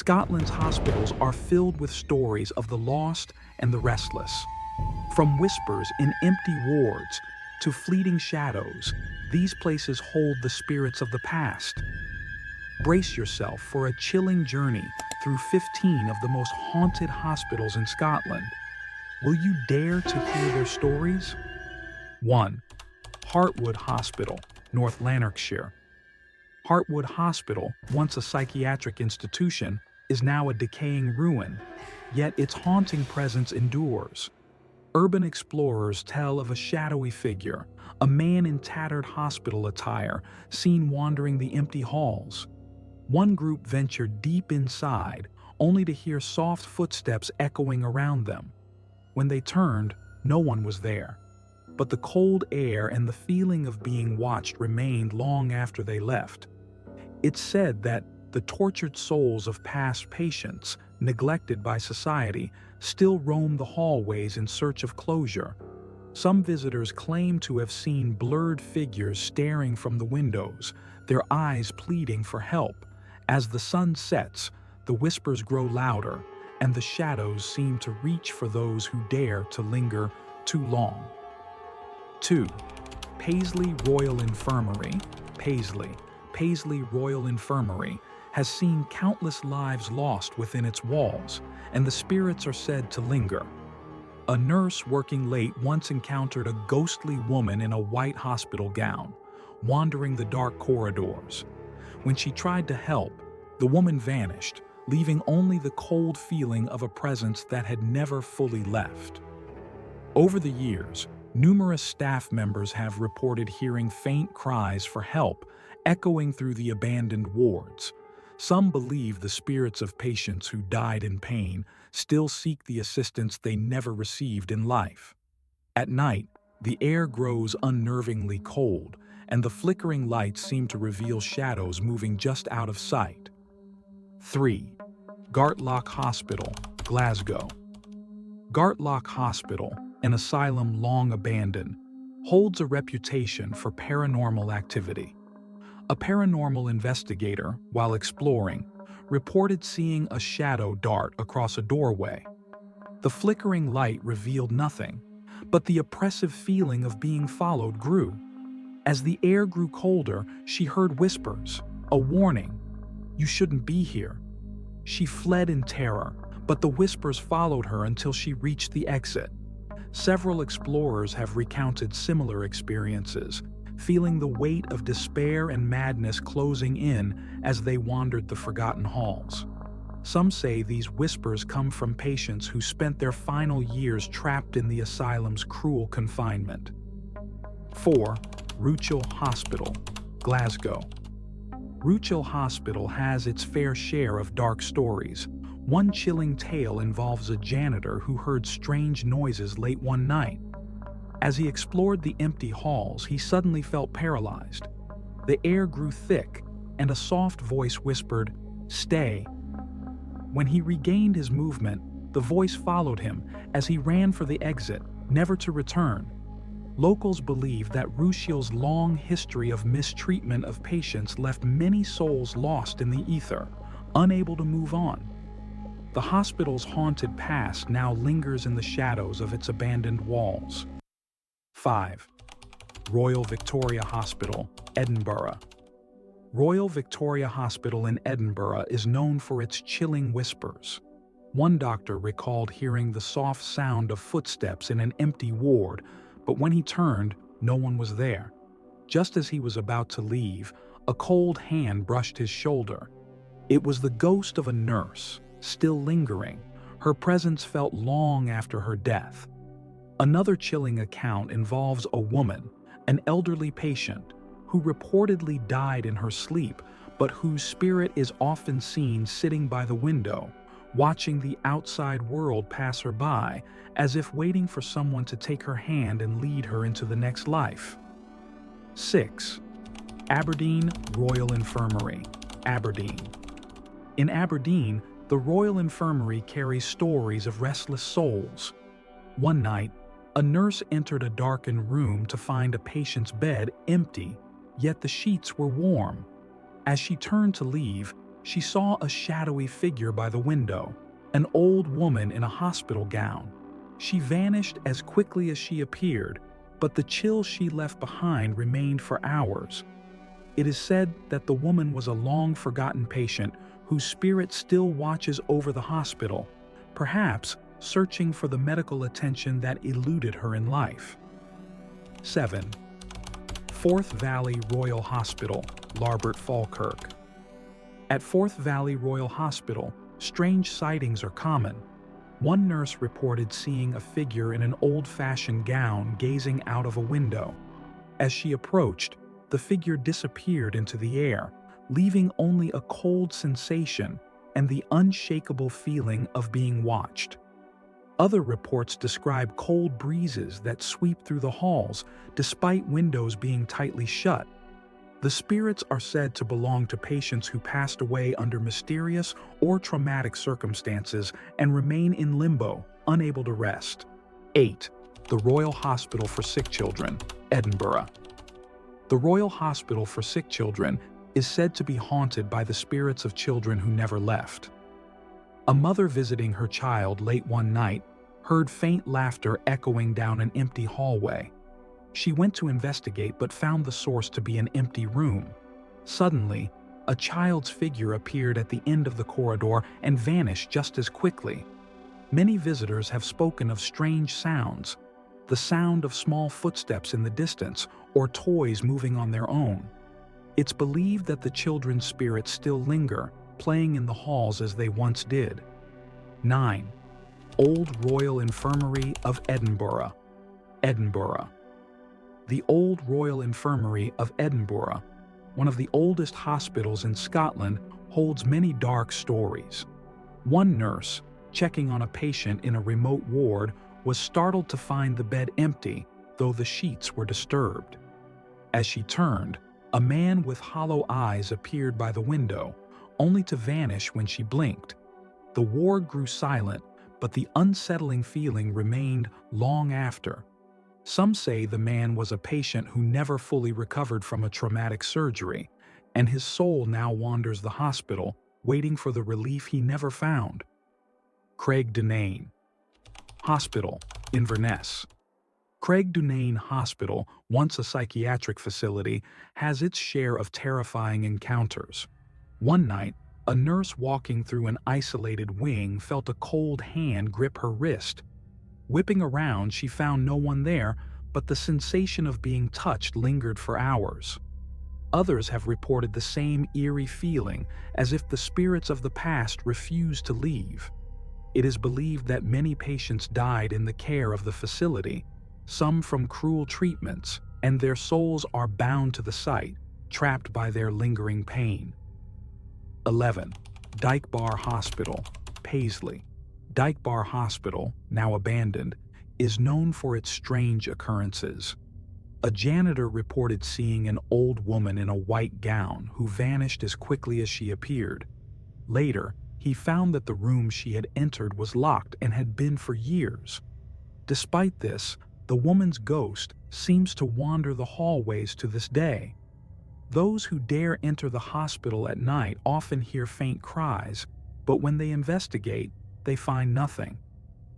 Scotland's hospitals are filled with stories of the lost and the restless. From whispers in empty wards to fleeting shadows, these places hold the spirits of the past. Brace yourself for a chilling journey through 15 of the most haunted hospitals in Scotland. Will you dare to hear their stories? 1. Hartwood Hospital, North Lanarkshire. Hartwood Hospital, once a psychiatric institution, is now a decaying ruin, yet its haunting presence endures. Urban explorers tell of a shadowy figure, a man in tattered hospital attire, seen wandering the empty halls. One group ventured deep inside, only to hear soft footsteps echoing around them. When they turned, no one was there. But the cold air and the feeling of being watched remained long after they left. It's said that the tortured souls of past patients, neglected by society, still roam the hallways in search of closure. Some visitors claim to have seen blurred figures staring from the windows, their eyes pleading for help. As the sun sets, the whispers grow louder, and the shadows seem to reach for those who dare to linger too long. 2. Paisley Royal Infirmary, Paisley Royal Infirmary has seen countless lives lost within its walls, and the spirits are said to linger. A nurse working late once encountered a ghostly woman in a white hospital gown, wandering the dark corridors. When she tried to help, the woman vanished, leaving only the cold feeling of a presence that had never fully left. Over the years, numerous staff members have reported hearing faint cries for help echoing through the abandoned wards. Some believe the spirits of patients who died in pain still seek the assistance they never received in life. At night, the air grows unnervingly cold, and the flickering lights seem to reveal shadows moving just out of sight. 3. Gartloch Hospital, Glasgow. Gartloch Hospital, an asylum long abandoned, holds a reputation for paranormal activity. A paranormal investigator, while exploring, reported seeing a shadow dart across a doorway. The flickering light revealed nothing, but the oppressive feeling of being followed grew. As the air grew colder, she heard whispers, a warning, "You shouldn't be here." She fled in terror, but the whispers followed her until she reached the exit. Several explorers have recounted similar experiences, feeling the weight of despair and madness closing in as they wandered the forgotten halls. Some say these whispers come from patients who spent their final years trapped in the asylum's cruel confinement. 4. Ruchill Hospital, Glasgow. Ruchill Hospital has its fair share of dark stories. One chilling tale involves a janitor who heard strange noises late one night. As he explored the empty halls, he suddenly felt paralyzed. The air grew thick, and a soft voice whispered, "Stay." When he regained his movement, the voice followed him as he ran for the exit, never to return. Locals believe that Ruchill's long history of mistreatment of patients left many souls lost in the ether, unable to move on. The hospital's haunted past now lingers in the shadows of its abandoned walls. 5. Royal Victoria Hospital, Edinburgh. Royal Victoria Hospital in Edinburgh is known for its chilling whispers. One doctor recalled hearing the soft sound of footsteps in an empty ward, but when he turned, no one was there. Just as he was about to leave, a cold hand brushed his shoulder. It was the ghost of a nurse, still lingering. Her presence felt long after her death. Another chilling account involves a woman, an elderly patient, who reportedly died in her sleep, but whose spirit is often seen sitting by the window, watching the outside world pass her by, as if waiting for someone to take her hand and lead her into the next life. 6. Aberdeen Royal Infirmary, Aberdeen. In Aberdeen, the Royal Infirmary carries stories of restless souls. One night, a nurse entered a darkened room to find a patient's bed empty, yet the sheets were warm. As she turned to leave, She saw a shadowy figure by the window, an old woman in a hospital gown. She vanished as quickly as she appeared, but the chill she left behind remained for hours. It is said that the woman was a long-forgotten patient whose spirit still watches over the hospital, perhaps searching for the medical attention that eluded her in life. 7. Forth Valley Royal Hospital, Larbert, Falkirk. At Forth Valley Royal Hospital, strange sightings are common. One nurse reported seeing a figure in an old-fashioned gown gazing out of a window. As she approached, the figure disappeared into the air, leaving only a cold sensation and the unshakable feeling of being watched. Other reports describe cold breezes that sweep through the halls despite windows being tightly shut. The spirits are said to belong to patients who passed away under mysterious or traumatic circumstances and remain in limbo, unable to rest. 8. The Royal Hospital for Sick Children, Edinburgh. The Royal Hospital for Sick Children is said to be haunted by the spirits of children who never left. A mother visiting her child late one night heard faint laughter echoing down an empty hallway. She went to investigate but found the source to be an empty room. Suddenly, a child's figure appeared at the end of the corridor and vanished just as quickly. Many visitors have spoken of strange sounds, the sound of small footsteps in the distance or toys moving on their own. It's believed that the children's spirits still linger, playing in the halls as they once did. 9. Old Royal Infirmary of Edinburgh, Edinburgh. The Old Royal Infirmary of Edinburgh, one of the oldest hospitals in Scotland, holds many dark stories. One nurse, checking on a patient in a remote ward, was startled to find the bed empty, though the sheets were disturbed. As she turned, a man with hollow eyes appeared by the window, only to vanish when she blinked. The ward grew silent, but the unsettling feeling remained long after. Some say the man was a patient who never fully recovered from a traumatic surgery, and his soul now wanders the hospital, waiting for the relief he never found. Dunain Hospital, Inverness. Dunain Hospital, once a psychiatric facility, has its share of terrifying encounters. One night, a nurse walking through an isolated wing felt a cold hand grip her wrist. Whipping around, she found no one there, but the sensation of being touched lingered for hours. Others have reported the same eerie feeling, as if the spirits of the past refused to leave. It is believed that many patients died in the care of the facility, some from cruel treatments, and their souls are bound to the site, trapped by their lingering pain. 11. Dykebar Hospital, Paisley. Dykebar Hospital, now abandoned, is known for its strange occurrences. A janitor reported seeing an old woman in a white gown who vanished as quickly as she appeared. Later, he found that the room she had entered was locked and had been for years. Despite this, the woman's ghost seems to wander the hallways to this day. Those who dare enter the hospital at night often hear faint cries, but when they investigate, they find nothing.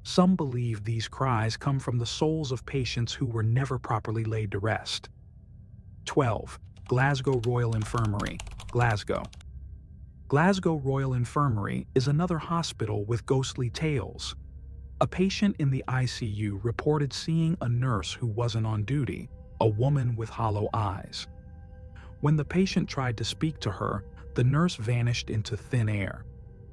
Some believe these cries come from the souls of patients who were never properly laid to rest. 12. Glasgow Royal Infirmary, Glasgow. Glasgow Royal Infirmary is another hospital with ghostly tales. A patient in the ICU reported seeing a nurse who wasn't on duty, a woman with hollow eyes. When the patient tried to speak to her, the nurse vanished into thin air.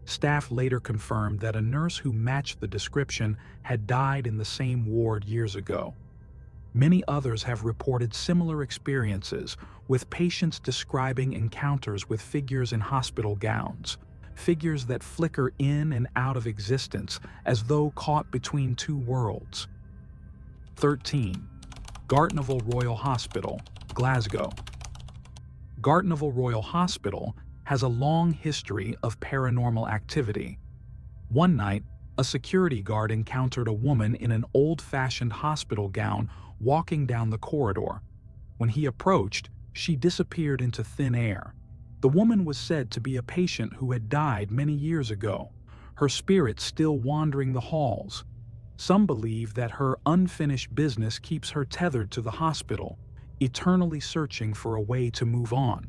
Staff later confirmed that a nurse who matched the description had died in the same ward years ago. Many others have reported similar experiences, with patients describing encounters with figures in hospital gowns, figures that flicker in and out of existence as though caught between two worlds. 13. Gartnavel Royal Hospital, Glasgow. Gartnavel Royal Hospital has a long history of paranormal activity. One night, a security guard encountered a woman in an old-fashioned hospital gown walking down the corridor. When he approached, she disappeared into thin air. The The woman was said to be a patient who had died many years ago, her spirit still wandering the halls. Some believe that her unfinished business keeps her tethered to the hospital, eternally searching for a way to move on.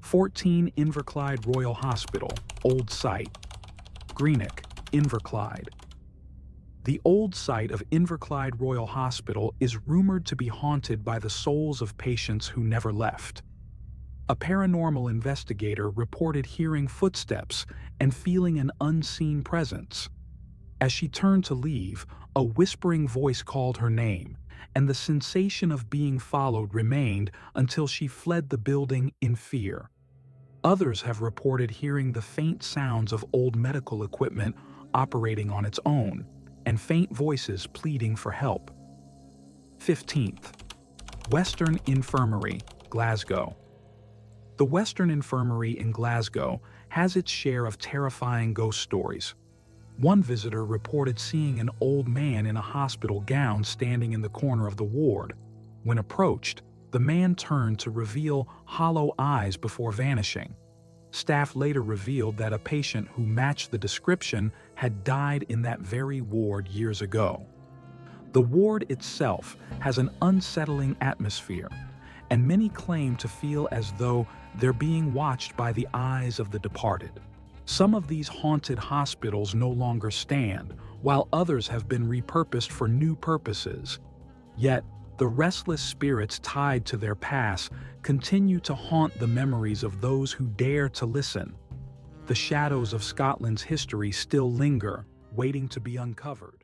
14 Inverclyde Royal Hospital, Old Site, Greenock, Inverclyde. The old site of Inverclyde Royal Hospital is rumored to be haunted by the souls of patients who never left. A paranormal investigator reported hearing footsteps and feeling an unseen presence. As she turned to leave, a whispering voice called her name, and the sensation of being followed remained until she fled the building in fear. Others have reported hearing the faint sounds of old medical equipment operating on its own, and faint voices pleading for help. 15th. Western Infirmary, Glasgow. The Western Infirmary in Glasgow has its share of terrifying ghost stories. One visitor reported seeing an old man in a hospital gown standing in the corner of the ward. When approached, the man turned to reveal hollow eyes before vanishing. Staff later revealed that a patient who matched the description had died in that very ward years ago. The ward itself has an unsettling atmosphere, and many claim to feel as though they're being watched by the eyes of the departed. Some of these haunted hospitals no longer stand, while others have been repurposed for new purposes. Yet, the restless spirits tied to their past continue to haunt the memories of those who dare to listen. The shadows of Scotland's history still linger, waiting to be uncovered.